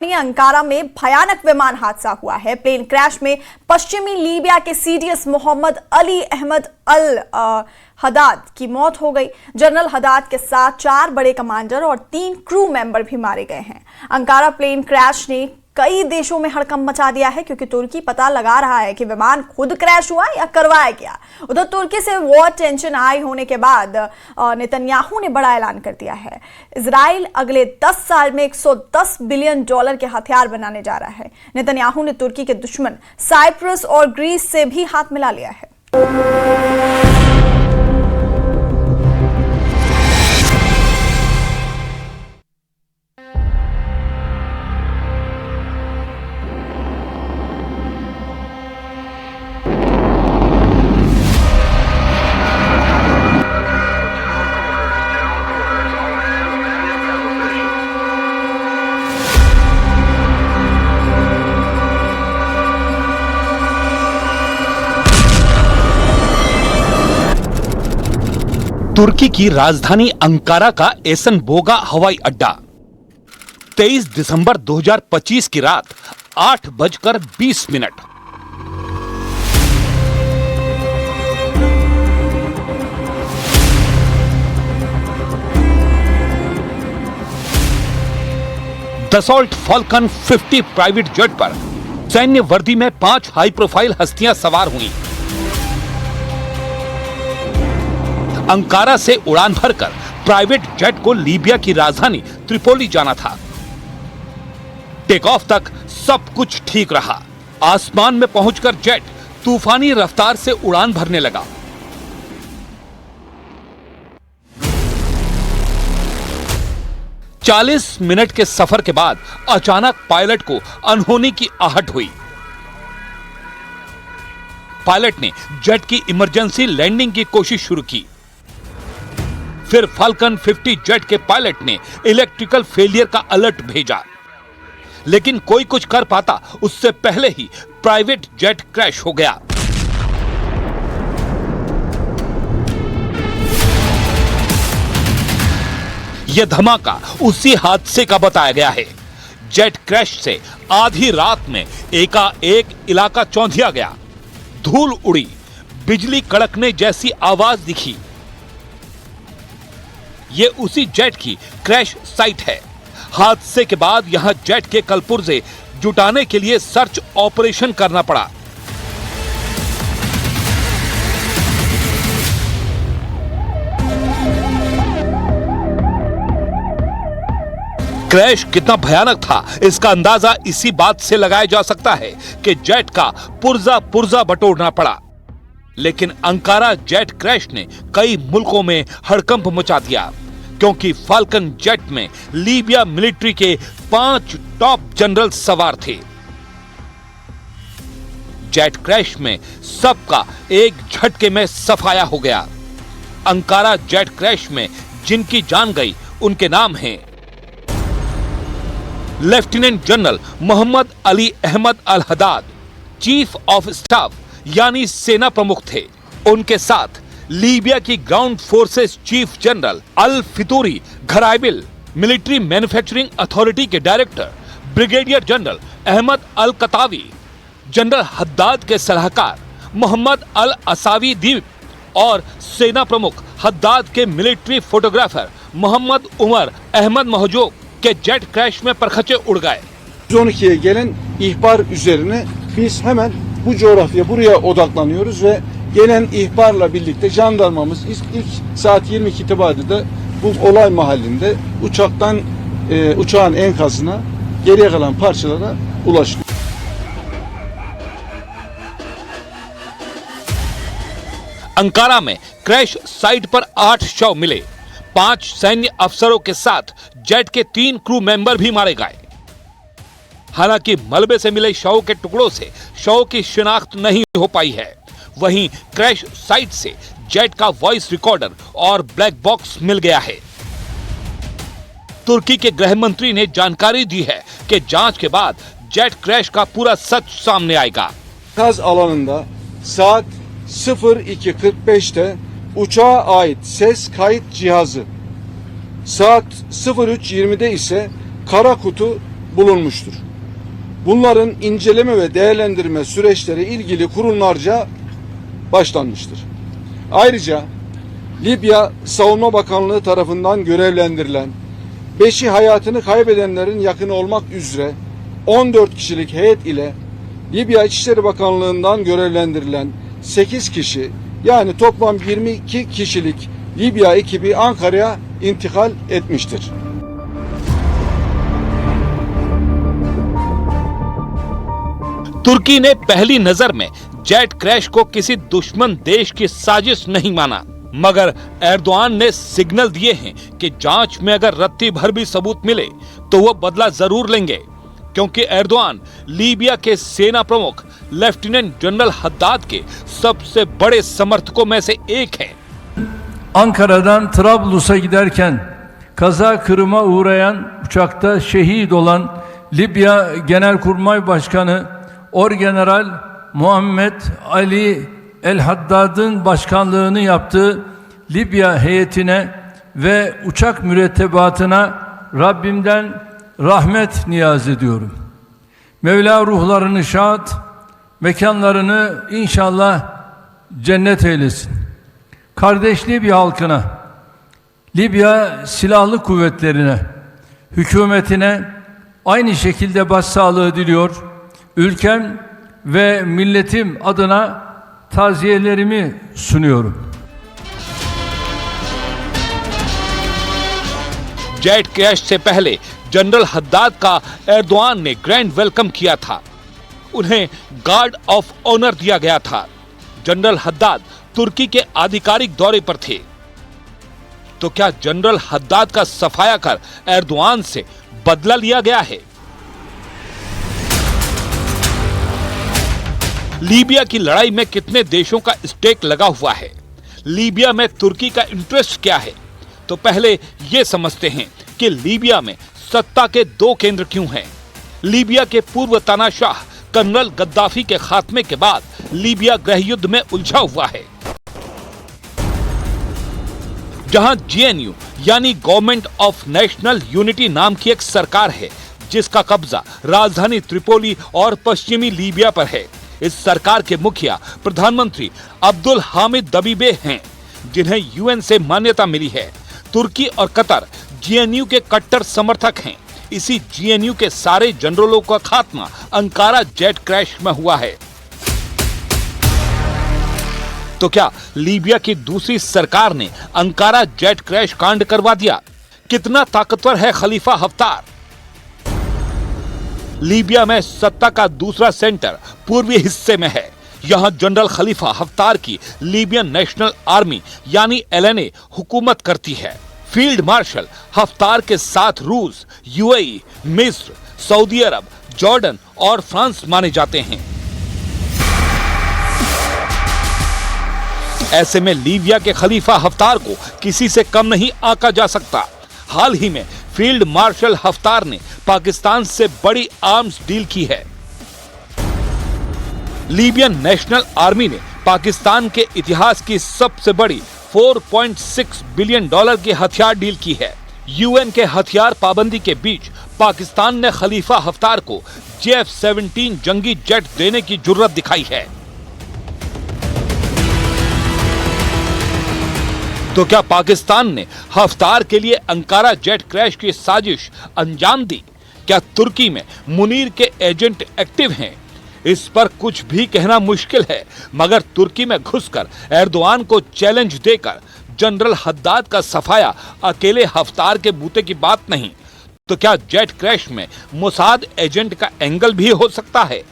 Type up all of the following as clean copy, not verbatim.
Ankara में भयानक विमान हादसा हुआ है। प्लेन क्रैश में पश्चिमी लीबिया के CDS Mohammad Ali Ahmed al हदाद की मौत हो गई। जनरल हदाद के साथ 4 बड़े कमांडर और 3 क्रू मेंबर भी मारे गए हैं। अंकारा प्लेन क्रैश ने कई देशों में हड़कंप मचा दिया है, क्योंकि तुर्की पता लगा रहा है कि विमान खुद क्रैश हुआ या करवाया गया। उधर तुर्की से वॉर टेंशन हाई होने के बाद नेतन्याहू ने बड़ा ऐलान कर दिया है। इजराइल अगले 10 साल में $110 बिलियन के हथियार बनाने जा रहा है। नेतन्याहू ने तुर्की के दुश्मन साइप्रस और ग्रीस से भी हाथ मिला लिया है। तुर्की की राजधानी अंकारा का एसन-बोगा हवाई अड्डा 23 दिसंबर 2025 की रात 8:20 दसॉल्ट फाल्कन 50 प्राइवेट जेट पर सैन्य वर्दी में 5 हाई प्रोफाइल हस्तियां सवार हुई। अंकारा से उड़ान भरकर प्राइवेट जेट को लीबिया की राजधानी त्रिपोली जाना था। टेक ऑफ तक सब कुछ ठीक रहा। आसमान में पहुंचकर जेट तूफानी रफ्तार से उड़ान भरने लगा। चालीस मिनट के सफर के बाद अचानक पायलट को अनहोनी की आहट हुई। पायलट ने जेट की इमरजेंसी लैंडिंग की कोशिश शुरू की। फिर फाल्कन 50 जेट के पायलट ने इलेक्ट्रिकल फेलियर का अलर्ट भेजा, लेकिन कोई कुछ कर पाता उससे पहले ही प्राइवेट जेट क्रैश हो गया। यह धमाका उसी हादसे का बताया गया है। जेट क्रैश से आधी रात में एकाएक इलाका चौंधिया गया। धूल उड़ी, बिजली कड़कने जैसी आवाज दिखी। यह उसी जेट की क्रैश साइट है। हादसे के बाद यहां जेट के कलपुर्जे जुटाने के लिए सर्च ऑपरेशन करना पड़ा। क्रैश कितना भयानक था, इसका अंदाजा इसी बात से लगाया जा सकता है कि जेट का पुर्जा बटोरना पड़ा। लेकिन अंकारा जेट क्रैश ने कई मुल्कों में हड़कंप मचा दिया, क्योंकि फाल्कन जेट में लीबिया मिलिट्री के 5 टॉप जनरल सवार थे। जेट क्रैश में सबका एक झटके में सफाया हो गया। अंकारा जेट क्रैश में जिनकी जान गई उनके नाम हैं lieutenant general Mohammed Ali Ahmed al Haddad, chief of staff यानी सेना प्रमुख थे। उनके साथ लीबिया की ground forces chief general al Fitouri Ghraibil, military manufacturing authority के director brigadier general Ahmed al Qatawi, general Haddad के सलाहकार मोहम्मद अल असावी दीप और सेना प्रमुख हद्दाद के मिलिट्री फोटोग्राफर मोहम्मद उमर अहमद महजूब के जेट क्रैश में परखचे उड़ गए। 112'ye gelen ihbar üzerine biz hemen bu coğrafya buraya odaklanıyoruz ve gelen ihbarla birlikte jandarmamız ilk saat 22 itibariyle bu olay mahallinde uçağın enkazına geriye kalan parçalara ulaştı. Ankara में crash site पर 8 शव मिले। 5 सैन्य अफसरों के साथ जेट के 3 crew member भी मारे गए। हालांकि मलबे से मिले शव के टुकड़ों से शव की शिनाख्त नहीं हो पाई है। वहीं क्रैश साइट से जेट का वॉइस रिकॉर्डर और ब्लैक बॉक्स मिल गया है। तुर्की के गृह मंत्री ने जानकारी दी है कि जांच के बाद जेट क्रैश का पूरा सच सामने आएगा। Kaz alanında saat 02:45'te uçağa ait ses kayıt cihazı, saat 03:20'de ise kara kutu bulunmuştur. Bunların inceleme ve değerlendirme süreçleri ilgili kurumlarca başlanmıştır. Ayrıca Libya Savunma Bakanlığı tarafından görevlendirilen 5'i hayatını kaybedenlerin yakını olmak üzere 14 kişilik heyet ile Libya İçişleri Bakanlığı'ndan görevlendirilen 8 kişi yani toplam 22 kişilik Libya ekibi Ankara'ya intikal etmiştir. तुर्की ने पहली नजर में jet crash को किसी दुश्मन देश की साजिश नहीं माना, मगर एर्दोआन ने सिग्नल दिए हैं कि जांच में अगर रत्ती भर भी सबूत मिले तो वो बदला जरूर लेंगे, क्योंकि एर्दोआन लीबिया के सेना प्रमुख लेफ्टिनेंट जनरल हद्दाद के सबसे बड़े समर्थकों में से एक हैं। Ankara'dan Trablus'a giderken kaza kırıma uğrayan uçakta şehit olan Libya Genelkurmay Başkanı Orgeneral Muhammed Ali El-Haddad'ın başkanlığını yaptığı Libya heyetine ve uçak mürettebatına Rabbimden rahmet niyaz ediyorum. Mevla ruhlarını şad, mekanlarını inşallah cennet eylesin. Kardeş Libya halkına, Libya silahlı kuvvetlerine, hükümetine aynı şekilde başsağlığı diliyor. Ülkem ve milletim adına taziyelerimi sunuyorum. Jet crash से पहले general Haddad का Erdogan ने grand welcome किया था। उन्हें guard of honour दिया गया था। जनरल हद्दाद तुर्की के आधिकारिक दौरे पर थे। तो क्या जनरल हद्दाद का सफाया कर एर्दोआन से बदला लिया गया है? लीबिया की लड़ाई में कितने देशों का स्टेक लगा हुआ है? लीबिया में तुर्की का इंटरेस्ट क्या है? तो पहले ये समझते हैं कि लीबिया में सत्ता के दो केंद्र क्यों हैं। लीबिया के पूर्व तानाशाह कर्नल गद्दाफी के खात्मे के बाद लीबिया गृहयुद्ध में उलझा हुआ है, जहां जीएनयू यानी गवर्नमेंट ऑफ नेशनल यूनिटी नाम की एक सरकार है, जिसका कब्जा राजधानी त्रिपोली और पश्चिमी लीबिया पर है। इस सरकार के मुखिया प्रधानमंत्री अब्दुल हामिद दबीबे हैं, जिन्हें यूएन से मान्यता मिली है। तुर्की और कतर जीएनयू के कट्टर समर्थक हैं। इसी जीएनयू के सारे जनरलों का खात्मा अंकारा जेट क्रैश में हुआ है। तो क्या लीबिया की दूसरी सरकार ने अंकारा जेट क्रैश कांड करवा दिया? कितना ताकतवर है खलीफा हफ्तार? लीबिया में सत्ता का दूसरा सेंटर पूर्वी हिस्से में है। यहां जनरल खलीफा हफ्तार की लीबियन नेशनल आर्मी यानी एलएनए हुकूमत करती है। फील्ड मार्शल हफ्तार के साथ रूस, यूएई, मिस्र, सऊदी अरब, जॉर्डन और फ्रांस माने जाते हैं। ऐसे में लीबिया के खलीफा हफ्तार को किसी से कम नहीं आंका जा सकता। हाल ही में फील्ड मार्शल हफ्तार ने पाकिस्तान से बड़ी आर्म्स डील की है। लीबियन नेशनल आर्मी ने पाकिस्तान के इतिहास की सबसे बड़ी 4.6 बिलियन डॉलर की हथियार डील की है। यूएन के हथियार पाबंदी के बीच पाकिस्तान ने खलीफा हफ्तार को JF-17 जंगी जेट देने की जुर्रत दिखाई है। तो क्या पाकिस्तान ने हफ्तार के लिए अंकारा जेट क्रैश की साजिश अंजाम दी? क्या तुर्की में मुनीर के एजेंट एक्टिव हैं? इस पर कुछ भी कहना मुश्किल है, मगर तुर्की में घुसकर एर्दोआन को चैलेंज देकर जनरल हद्दाद का सफाया अकेले हफ्तार के बूते की बात नहीं। तो क्या जेट क्रैश में मोसाद एजेंट का एंगल भी हो सकता है?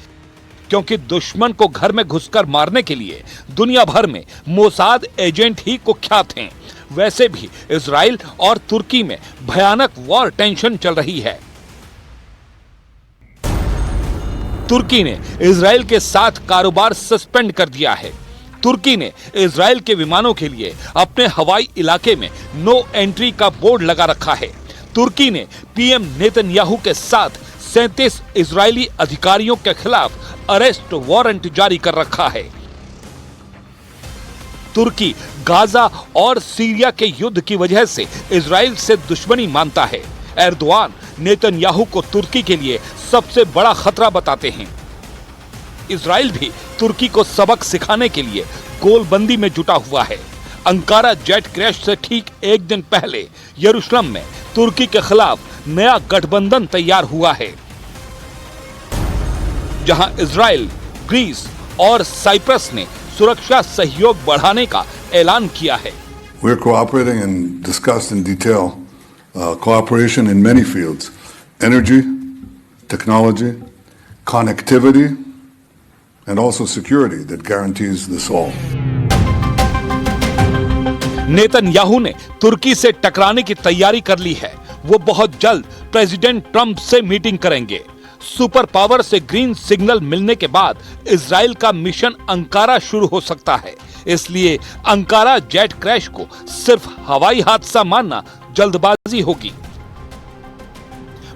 क्योंकि दुश्मन को घर में घुसकर मारने के लिए दुनिया भर में मोसाद एजेंट ही कुख्यात हैं। वैसे भी इजराइल और तुर्की में भयानक वॉर टेंशन चल रही है। तुर्की ने इजराइल के साथ कारोबार सस्पेंड कर दिया है। तुर्की ने इजराइल के विमानों के लिए अपने हवाई इलाके में नो एंट्री का बोर्ड लगा रखा है। तुर्की ने पीएम नेतन्याहू के साथ 37 इजरायली अधिकारियों के खिलाफ अरेस्ट वारंट जारी कर रखा है। तुर्की गाजा और सीरिया के युद्ध की वजह से इजराइल से दुश्मनी मानता है। एर्दोआन नेतन्याहू को तुर्की के लिए सबसे बड़ा खतरा बताते हैं। इजराइल भी तुर्की को सबक सिखाने के लिए गोलबंदी में जुटा हुआ है। अंकारा जेट क्रैश से ठीक एक दिन पहले यरूशलेम में तुर्की के खिलाफ नया गठबंधन तैयार हुआ है, जहां इजराइल, ग्रीस और साइप्रस ने सुरक्षा सहयोग बढ़ाने का ऐलान किया है। We're cooperating and discussed in detail cooperation in many fields: energy, technology, connectivity, and also security that guarantees this all. Netanyahu ने तुर्की से टकराने की तैयारी कर ली है। वो बहुत जल्द प्रेसिडेंट ट्रंप से मीटिंग करेंगे। सुपर पावर से ग्रीन सिग्नल मिलने के बाद इजराइल का मिशन अंकारा शुरू हो सकता है। इसलिए अंकारा जेट क्रैश को सिर्फ हवाई हादसा मानना जल्दबाजी होगी।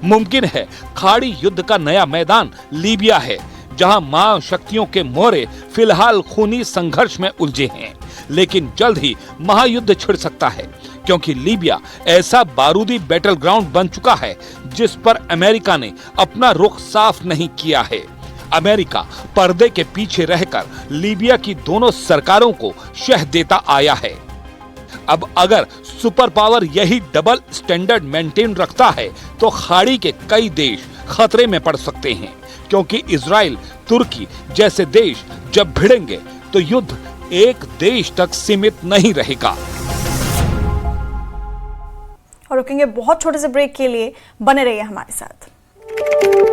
मुमकिन है खाड़ी युद्ध का नया मैदान लीबिया है, जहां महाशक्तियों के मोहरे फिलहाल खूनी संघर्ष में उलझे हैं, लेकिन जल्द ही महायुद्ध छिड़ सकता है, क्योंकि लीबिया ऐसा बारूदी बैटल ग्राउंड बन चुका है जिस पर अमेरिका ने अपना रुख साफ नहीं किया है। अमेरिका पर्दे के पीछे रहकर लीबिया की दोनों सरकारों को शह देता आया है। अब अगर सुपर पावर यही डबल स्टैंडर्ड मेंटेन रखता है तो खाड़ी के कई देश खतरे में पड़ सकते हैं, क्योंकि इजराइल, तुर्की जैसे देश जब भिड़ेंगे तो युद्ध एक देश तक सीमित नहीं रहेगा। और रुकेंगे बहुत छोटे से ब्रेक के लिए, बने रहिए हमारे साथ।